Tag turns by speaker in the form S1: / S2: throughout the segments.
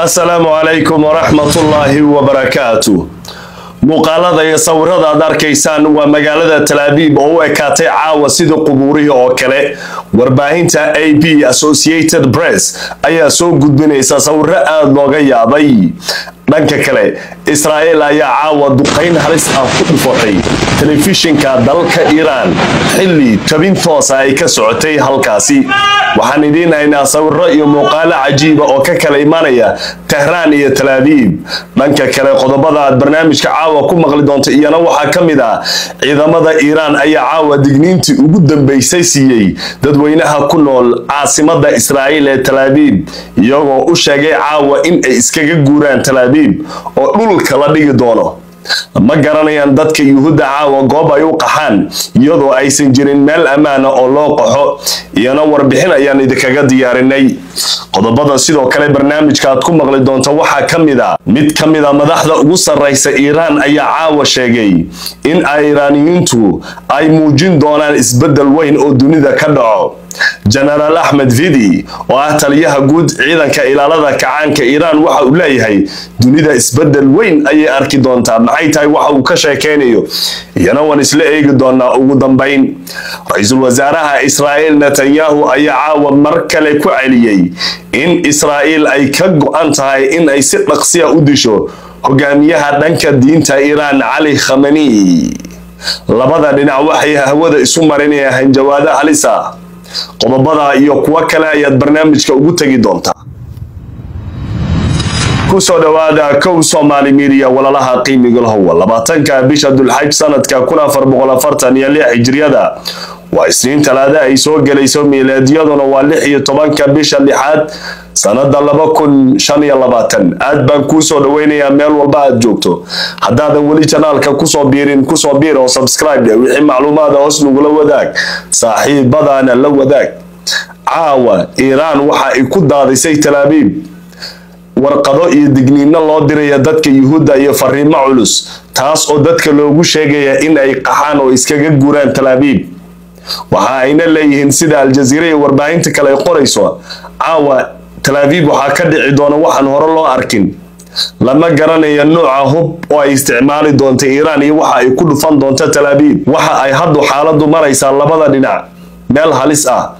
S1: السلام عليكم ورحمة الله وبركاته. muuqaalada iyo sawirada aad arkaysaan waa magaalada Tel Aviv oo ekaatay caawa sida qubuurihi oo kale. Warbaahinta AP Associated Press ayaa soo gudbinaysa sawiro aad looga yaabay. dhanka kale Israel ayaa caawa duqeyn halis ah ku dhufatay telefishinka dalka Iran xilli tabin toos ah ay ka socotay halkaasi. waxaan idin haynaa sawiro iyo muuqaalo cajiib ah oo ka kala imanaya Tehran iyo Tel Aviv. dhanka kale qodobada aad barnaamijka caawa ku maqli doonto iyana waxaa kamid ah ciidamada Iran ayaa caawa digniintii ugu dambeysay siiyay dadweynaha ku nool caasimada Israel ee Tel Aviv iyagoo u sheegay caawa in ay iskaga guuraan Tel Aviv oo dhulka la dhigi doono. ma garanayaan dadka Yuhuudda caawa goob ay u qaxaan iyadoo aysan jirin meel ammaan ah oo loo qaxo iyana warbixin ayaan idinkaga diyaarinay. qodobada sidoo kale barnaamijka aad ku maqli doonto waxaa mid kamid ah madaxda ugu sareysa Iran ayaa caawa sheegay in Iiraaniyiintu ay muujin doonaan isbedel weyn oo dunida ka dhaco. General Ahmed Vidi oo ah taliyaha guud ciidanka ilaalada kacaanka Iran waxa uu leeyahay dunida isbedel weyn ayay arki doontaa. maxay tahay waxa uu ka sheekeynayo iyana waan isla eegi doonaa. ugu dambeyn ra'iisul wasaaraha Israel Netanyahu ayaa caawa mar kale ku celiyay in Israel ay ka go'an tahay in ay si dhaqsi ah u disho hogaamiyaha dhanka diinta Iran Ali Khamenei. labada dhinac waxay hawada isu marinayaan jawaabo halis ah. qodobada iyo kuwa kale ayaad barnaamijka ugu tagi doontaa. kusoo dhawaada kow Somali Media walalaha qiimiga lahowa 20ka bisha Dhulxaj sanadka 1446 hijriyada waa isniin talaada ay soo galayso miilaadiyaduna waa 16ka bisha lixaad sanada 2025. aad baan ku soo dhaweynayaa meel walba aad joogto. haddaadan wali channelka kusoo biir oo subscribe wixii macluumaad hoos nugula wadaag saaxiibadana la wadaag. caawa Iran waxa ay ku daadisay Tel Aviv warqado iyo digniino loo diray dadka Yuhuudda iyo fariimo culus taas oo dadka loogu sheegaya in ay qaxaan oo iskaga guuraan Tel Aviv. waxa ayna leeyihiin sida Al Jazeera iyo warbaahinta kale ay qorayso caawa Tel Aviv waxa ka dhici doona waxaan hore loo arkin. lama garanayo nooca hub oo ay isticmaali doonto Iran iyo waxa ay ku dhufan doonto Tel Aviv. waxa ay haddu xaaladu maraysaa labada dhinac meel halis ah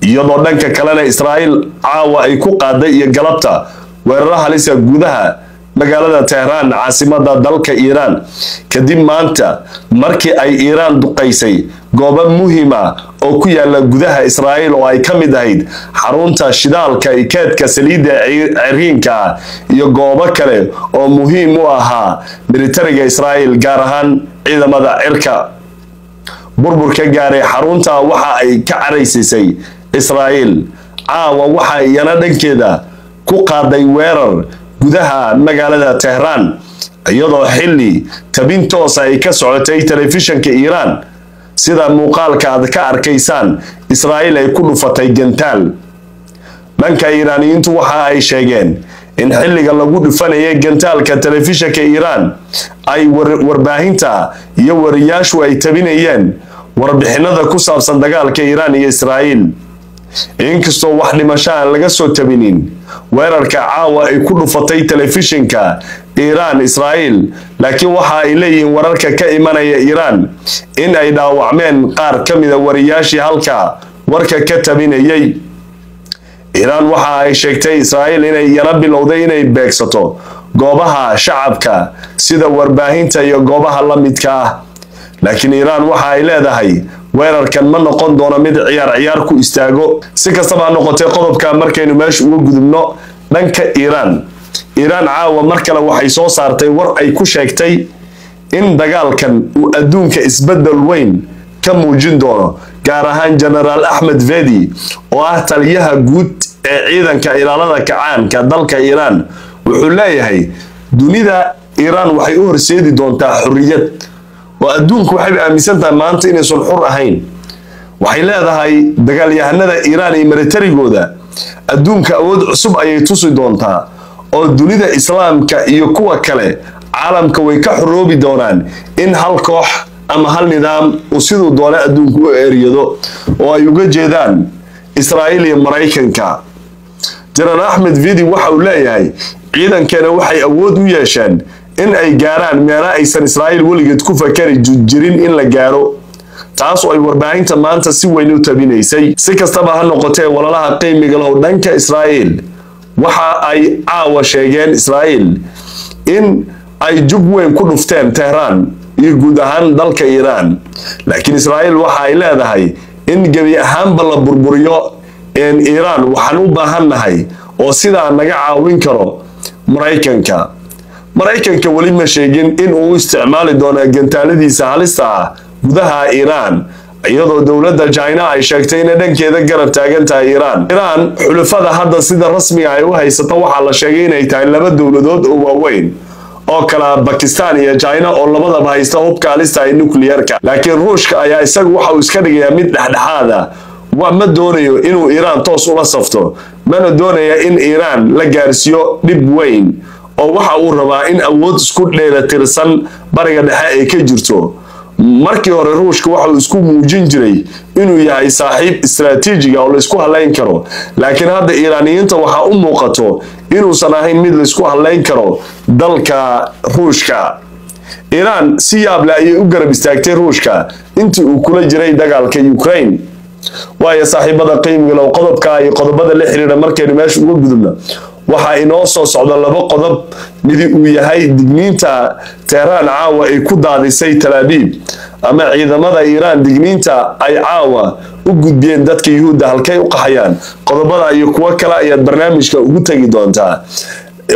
S1: iyadoo dhanka kalena Israel caawa ay ku qaaday iyo galabta weerar halis ah gudaha magaalada Tehran caasimada dalka Iran kadib maanta markii ay Iran duqeysay goobo muhiim ah oo ku yaala gudaha Israel oo ay kamid ahayd xarunta shidaalka iyo keedka saliidda ciriinka iyo goobo kale oo muhiim u ahaa militariga Israel gaar ahaan ciidamada cirka. burburka gaaray xarunta waxa ay ka caraysisay Israel caawa waxa iyana dhankeeda ku qaaday weerar gudaha magaalada Tehran iyadoo xilli tabin toos ay ka socotay telefishinka Iran sida muuqaalka aad ka arkaysaan Israel ay ku dhufatay gantaal. dhanka Iiraaniyiintu waxa ay sheegeen in xilliga lagu dhufanayay gantaalka telefishinka Iran ay warbaahinta iyo wariyaashu ay tabinayeen warbixinada ku saabsan dagaalka Iran iyo Israel. inkastoo wax dhimasho aan laga soo tabinin weerarka caawa ay ku dhufatay telefishinka Iran Israel laakiin waxa ay leeyihiin wararka ka imanaya Iran in ay dhaawacmeen qaar kamid ah wariyaashii halka warka ka tabinayay. Iran waxa ay sheegtay Israel inay yana bilowday inay beegsato goobaha shacabka sida warbaahinta iyo goobaha la midka ah. laakiin Iran waxa ay leedahay weerarkan ma noqon doono mid ciyaar ku istaago. si kastaba noqotay qodobka markaynu meesha uga gudubno dhanka Iran caawa mar kale waxay soo saartay war ay ku sheegtay in dagaalkan uu adduunka isbedel weyn ka muujin doono gaar ahaan General Ahmed Vidi oo ah taliyaha guud ee ciidanka ilaalada kacaanka dalka Iran wuxuu leeyahay dunida Iran waxay u horseedi doontaa xurriyad oo adduunku waxay aaminsan tahay maanta inaysan xur ahayn. waxay leedahay dagaalyahanada Iran iyo militarigooda adduunka awood cusub ayay tusi doontaa oo dunida islaamka iyo kuwa kale caalamka way ka xoroobi doonaan in hal koox ama hal nidaam uu sidoo doona adduunku u eeriyado oo ay uga jeedaan Israel iyo Mareykanka. General Ahmed Vidi waxa uu leeyahay ciidankeena waxay awood u yeesheen in ay gaaraan meelo aysan Israa'iil weligeed ku fakari jirin in la gaaro taas oo ay warbaahinta maanta si weyn u tabinaysay si kastaba ha noqotee walalaha qiimiga leh dhanka Israa'iil waxa ay caawa sheegeen Israa'iil in ay jug weyn ku dhufteen Tehran iyo guud ahaan dalka Iran laakiin Israa'iil waxa ay leedahay in gabi ahaanba la burburiyo Iran waxaan u baahanahay oo sida naga caawin karo Mareykanka wali ma sheegin in uu isticmaali doono gantaaladiisa halista ah gudaha Iran iyadoo dawladda China ay sheegtay in dhankeeda garab taagan tahay Iran xulafada hadda sida rasmi ah ay u haysato waxa la sheegay inay tahay laba dawladood oo waaweyn oo kala Pakistan iyo China oo labadaba haysta hubka halista ah nuclearka laakiin Ruushka ayaa isagu waxa uu iska dhigayaa mid dhexdhexaad ah ma doonayo inuu Iran toos ula safto mana doonayo in Iran la gaarsiyo dib weyn oo waxa uu rabaa in awood isku dheelatirsan bariga dhexe ay ka jirto markii hore Ruushka waxa uu isku muujin jiray inuu yahay saaxiib istiraatiiji oo la isku haleyn karo laakiin hadda Iiraaniyiinta waxa u muuqato inuu san ahayn mid la isku haleyn karo dalka Ruushka Iran si yaab leh ay u garab istaagtay Ruushka intii uu kula jiray dagaalka Ukraine waayo saaxiibada qiimiga leh qodobka iyo qodobada la xiriira markaynu meesha uga gudubna waxa inoo soo socda laba qodob mid uu yahay digniinta Tehran caawa ay ku daadisay Tel Aviv ama ciidamada Iran digniinta ay caawa u gudbiyeen dadka Yuhuudda halkay u qaxayaan qodobada iyo kuwa kale ayaad barnaamijka ugu tagi doontaa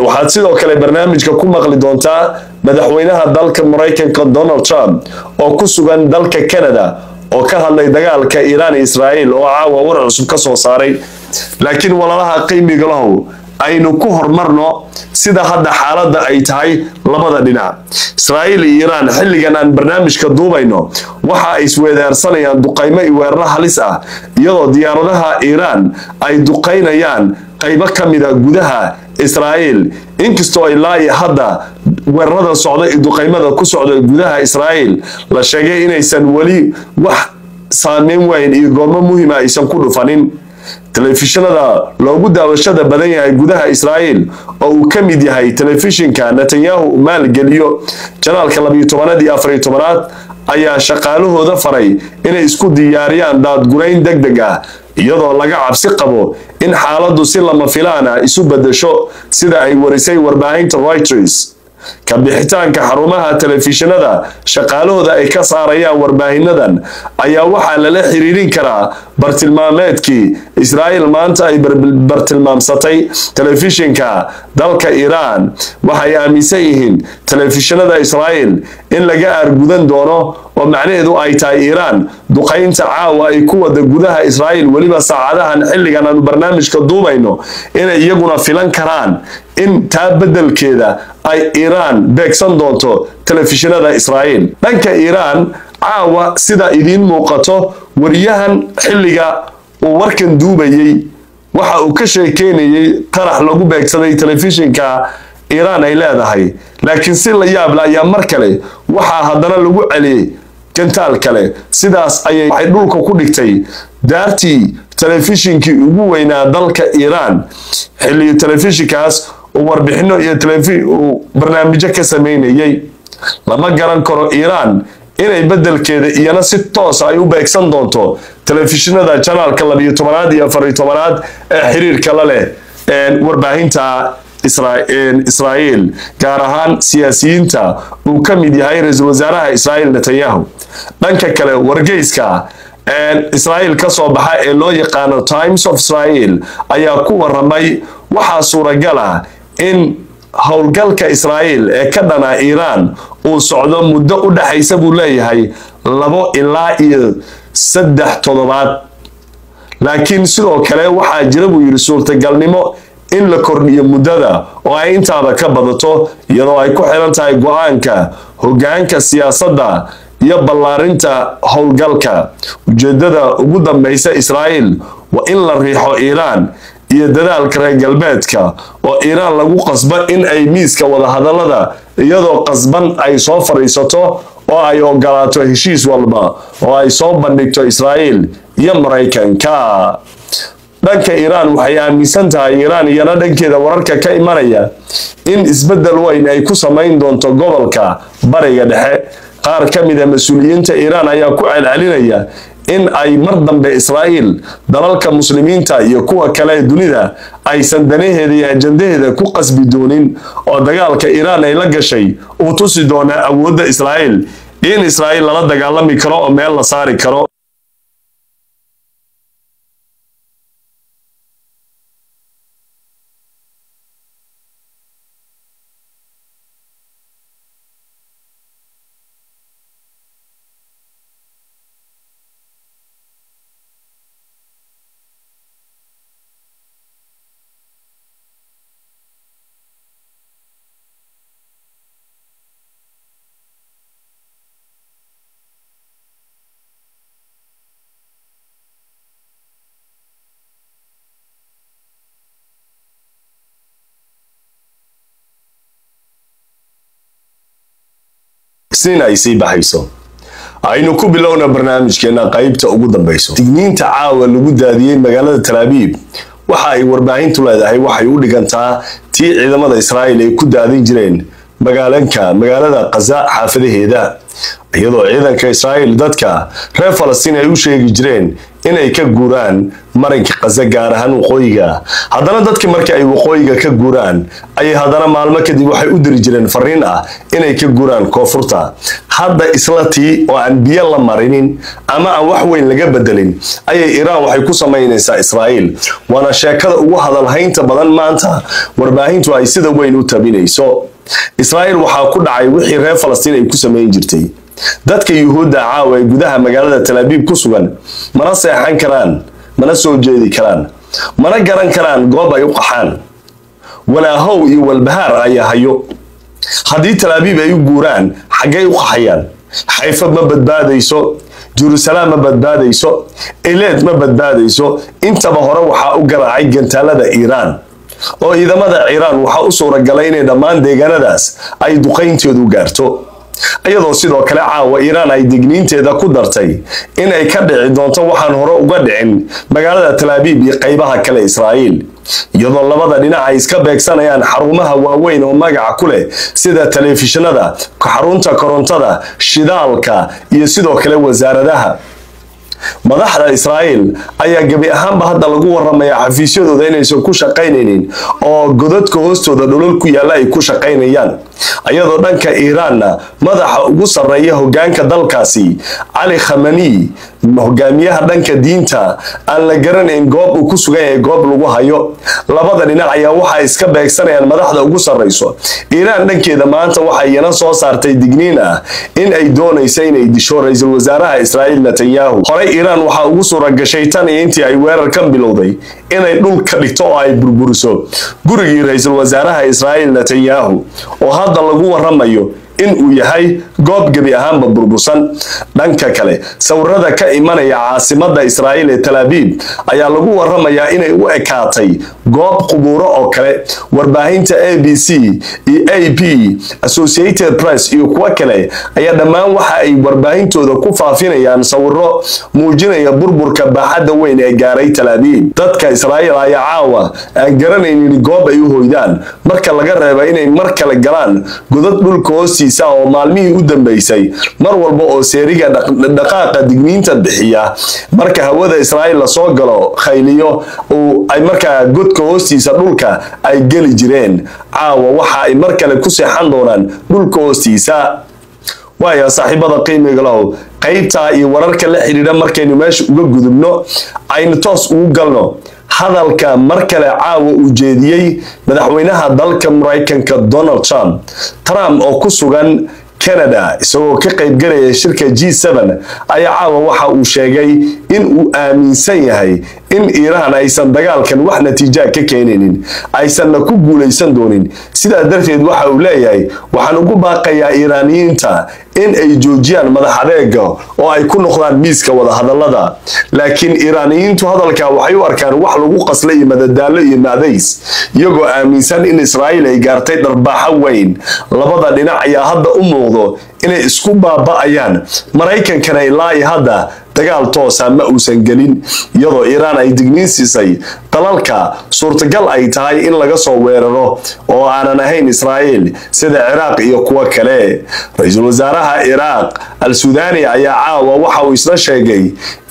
S1: waxaad sidoo kale barnaamijka ku maqli doontaa madaxweynaha dalka Mareykanka Donald Trump oo ku sugan dalka Canada oo ka hadlay dagaalka Iran iyo Israa'iil oo caawa war cusub ka soo saaray laakiin walalaha qiimiga leh aynu ku hormarno sida hadda xaaladda ay tahay labada dhinac Israa'iil iyo Iran xilligan aan barnaamijka duubayno waxa ay isweedaarsanayaan duqeymo iyo weerar halis ah iyadoo diyaaradaha Iran ay duqeynayaan qaybo kamid ah gudaha Israa'iil inkastoo ay ilaa hadda weerarada socda iyo duqeymada ku socda gudaha Israa'iil la sheegay inaysan wali wax saameyn weyn iyo goomo muhiim ah aysan ku dhufanin telefishinada loogu daawashada badan yahay gudaha Israa'iil oo uu ka mid yahay telefishinka Netanyahu maalgeliyo janaalka 12 iyo 14 ayaa shaqaalahooda faray inay isku diyaariyaan daadgurayn degdeg ah iyadoo laga cabsi qabo in xaaladdu si lama filaan ah isu bedesho sida ay warisay warbaahinta Reuters ka bixitaanka xarumaha telefishinada shaqaalahooda ay ka saarayaan warbaahinadan ayaa waxa lala xiriirin karaa bartilmaameedkii Israa'iil maanta ay bartilmaamsatay telefishinka dalka Iran waxay aaminsan yihiin telefishinada Israa'iil in laga argudan doono oo macnaheedu ay tahay Iran duqeynta caawa ay ku wada gudaha Israa'iil waliba saacadahan xilligan aan barnaamijka duubayno inay iyaguna filan karaan in taa bedelkeeda ay Iran beegsan doonto telefishinada Israa'iil dhanka Iran caawa sida idin muuqato wariyahan xilliga uu warkan duubayay waxa uu ka sheekeynayay qarax lagu beegsaday telefishinka Iran ay leedahay laakiin si la yaab la ayaa mar kale waxa haddana lagu celiyay gantaal kale sidaas ayay dhulka ku dhigtay daartii telefishinkii ugu weynaa dalka Iran xilli telefishinkaas warbixino iyo barnaamijyo ka sameynayay lama garan karo Iran inay bedelkeeda iyana si toos ay u beegsan doonto telefishinada janaalka 12 iyo 14 ee xiriirka la leh warbaahinta Israa'iil gaar ahaan siyaasiyiinta uu ka mid yahay ra'iisul wasaaraha Israa'iil Netanyahu dhanka kale wargeyska Israa'iil ka soo baxa ee loo yaqaan Times of Israel ayaa ku waramay waxa suuragal ah in howlgalka Israa'iil ee ka dhana Iran uu socdo muddo u dhaxaysa buu leeyahay 2 ilaa 3 toddobaad laakiin sidoo kale waxa jira buu yiri suurtagalnimo in la kordhiyo muddada oo ay intaaba ka badato iyadoo ay ku xiran tahay go'aanka hoggaanka siyaasadda iyo ballaarinta howlgalka ujeedada ugu dambaysa Israa'iil waa in la riixo Iran iyo dadaalka reer galbeedka oo Iran lagu qasbo in ay miiska wada hadalada iyadoo qasban ay soo fariisato oo ay ogolaato heshiis walba oo ay soo bandhigto Israa'iil iyo Mareykanka dhanka Iran waxay aaminsan tahay Iran iyana dhankeeda wararka ka imanaya in isbedel weyn ay ku sameyn doonto gobolka bariga dhexe qaar ka mid ah mas'uuliyiinta Iran ayaa ku celcelinaya in ay mar dambe Israa'iil dalalka muslimiinta iyo kuwa kale dunida aysan danaheeda iyo ajandaheeda ku qasbi doonin oo dagaalka Iran ay la gashay uu tusi doona awoodda Israa'iil in Israa'iil la dagaalami karo oo meel la saari karo sin ay sii baxayso aynu ku bilowna barnaamijkeena qaybta ugu dambayso digniinta caawa lagu daadiyay magaalada Tel Aviv waxa ay warbaahintu leedahay waxay u dhigantaa tii ciidamada Israa'iil ay ku daadin jireen magaalada Gaza xaafadaheeda iyadoo ciidanka Israa'iil dadka reer Falastiin ay u sheegi jireen inay ka guuraan marinka Gaza gaar ahaan waqooyiga haddana dadka markii ay waqooyiga ka guuraan ay haddana maalmo kadib waxay u diri jireen fariin ah inay ka guuraan koonfurta hadda islatii oo aan biyo la marinin ama aan wax weyn laga bedelin ayay Iran waxay ku sameynaysaa Israa'iil wana sheekada ugu hadalhaynta badan maanta warbaahintu ay sida weyn u tabinayso Israa'iil waxa ku dhacay wixii reer Falastiin ay ku sameyn jirtay dadka Yuhuudda caawa ee gudaha magaalada Tel Aviv ku sugan mana seexan karaan mana soo jeedi karaan mana garan karaan goob ay u qaxaan walaahow iyo walbahaar ay hayo haddii Tel Aviv ay u guuraan xagay u qaxayaan Haifa ma badbaadayso Jerusalem ma badbaadayso Eilat ma badbaadayso intaba hore waxa u garaacay gantaalada Iran oo ciidamada Iran waxa u suuragalay inay dhammaan deegaanadaas ay duqeynteedu gaarto ayadoo sidoo kale caawa Iran ay digniinteeda ku dartay in ay ka dhici doonto waxaan hore uga dhicin magaalada Tel Aviv iyo qaybaha kale Israa'iil iyadoo labada dhinac ay iska beegsanayaan xarumaha waaweyn oo magac ku leh sida telefishinada xarunta korontada shidaalka iyo sidoo kale wasaaradaha madaxda Israa'iil ayaa gabi ahaanba hadda lagu waramayaa xafiisyadooda inaysan ku shaqaynaynin oo godadka hoostooda dhulal ku yaala ay ku shaqaynayaan ayadoo dhanka Iranna madaxa ugu sareeya hoggaanka dalkaasi Ali Khamenei hogaamiyaha dhanka diinta aan la garanayn goob uu ku sugan yahay goob lagu hayo labada dhinac ayaa waxa iska beegsanayaan madaxda ugu sareyso Iran dhankeeda maanta waxa iyana soo saartay digniin ah in ay doonayso inay disho ra'iisul wasaaraha Israa'iil Netanyahu hore Iran waxa ugu suura gashay tan intii ay weerarkan bilowday inay dhul ka dhigto oo ay burburiso gurigii ra'iisul wasaaraha Israa'iil Netanyahu oo hadda lagu waramayo in uu yahay goob gabi ahaanba burbursan dhanka kale sawirada ka imanaya caasimada Israa'iil ee Tel Aviv ayaa lagu waramayaa inay u ekaatay goob qubuuro oo kale warbaahinta ABC iyo AP Associated Press iyo kuwa kale ayaa dhammaan waxa ay warbaahintooda ku faafinayaan sawiro muujinaya burburka baaxadda weyn ee gaaray Tel Aviv dadka Israa'iil ayaa caawa aan garanaynin goob ay u hooydaan marka laga reebo inay mar kale galaan godad dhulka hoostiisa oo maalmihii u dambeysay mar walba oo seeriga dhaqaaqa digniinta bixiya marka hawada Israa'iil la soo galo khayliyo oo ay marka godka hoostiisa dhulka ay gali jireen caawa waxa ay mar kale ku seexan doonaan dhulka hoostiisa waaya saaxiibada qiimiga leh qaybta iyo wararka la xiriira markaynu meesha uga gudubno aynu toos ugu galno hadalka mar kale caawa u jeediyay madaxweynaha dalka Mareykanka Donald Trump oo ku sugan Canada isagoo ka qayb galaya shirka G7 ayaa caawa waxa uu sheegay in uu aaminsan yahay in Iran aysan dagaalkan wax natiijo ka keenaynin aysan ku guuleysan doonin sida darteed waxa uu leeyahay waxaan ugu baaqayaa Iiraaniyiinta in ay joojiyaan madaxadeega oo ay ku noqdaan miiska wada hadallada laakiin Iiraaniyiintu hadalka waxay u arkaan wax lagu qaslay madadaalo iyo maadays iyagoo aaminsan in Israa'iil ay gaartay darbaaxa weyn labada dhinac ayaa hadda u muuqdo inay isku baaba'ayaan Mareykankana ilaa hadda dagaal toosa ma uusan gelin iyadoo Iiraan ay digniin siisay dalalka suurtagal ay tahay in laga soo weeraro oo aanan ahayn Israa'iil sida Ciraaq iyo kuwa kale. Ra'iisul Wasaaraha Ciraaq al-Suudani ayaa caawa waxa uu isla sheegay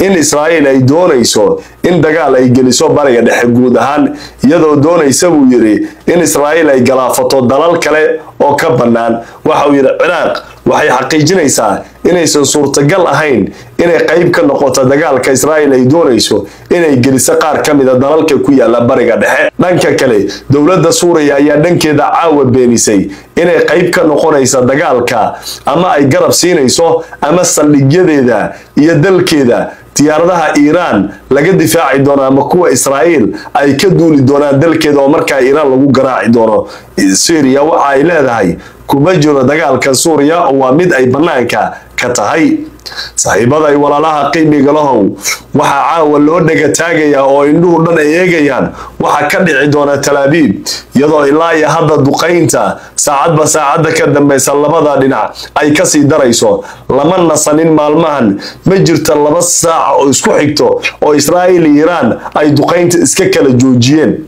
S1: in Israa'iil ay doonayso in dagaal ay geliso bariga dhexe guud ahaan iyadoo doonaysa buu yiri in Israa'iil ay galaafato dalal kale oo ka bannaan. waxa uu yiri Ciraaq waxay xaqiijinaysaa inaysan suurtagal ahayn inay qayb ka noqoto dagaalka Israa'iil ay doonayso inay geliso qaar ka mid ah dalalka ku yaala bariga dhexe. dhanka kale dowladda Suuriya ayaa dhankeeda caawa beenisay inay qayb ka noqonayso dagaalka ama ay garab siinayso ama saldhigyadeeda iyo dalkeeda diyaaradaha Iiraan laga difaaci doono ama kuwa Israa'iil ay ka duuli doonaan dalkeeda oo markaa Iiraan lagu garaaci doono. Syria waxa ay leedahay kuma jiro dagaalka Suuriya oo waa mid ay banaanka ka tahay. saaxiibada ay walaalaha qiimiga lahow waxa caawa loo dhaga taagaya oo indhuhu dhan ay eegayaan waxa ka dhici doona Tel Aviv iyadoo ilaa iyo hadda duqeynta saacadba saacada ka dambaysa labada dhinac ay ka sii darayso. lama nasanin maalmahan ma jirto 2 saac oo isku xigto oo Israa'iil iyo Iiraan ay duqeynta iska kala joojiyeen.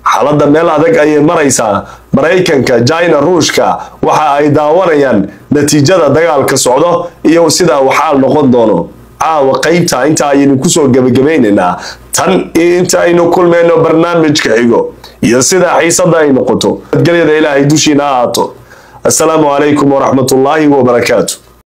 S1: xaaladda meel adag ayay maraysaa. Mareykanka, China, Ruushka waxa ay daawanayaan natiijada dagaalka socdo iyo sida uu xaal noqon doono. caawa qaybta inta aynu ku soo gabagabeynaa tan inta aynu kulmeyno barnaamijka xigo iyo sida xiisada ay noqoto. Adgaliyada Ilaahay dushiina ahaato. Assalaamu alaykum wa rahmatullahi wa barakaatuh.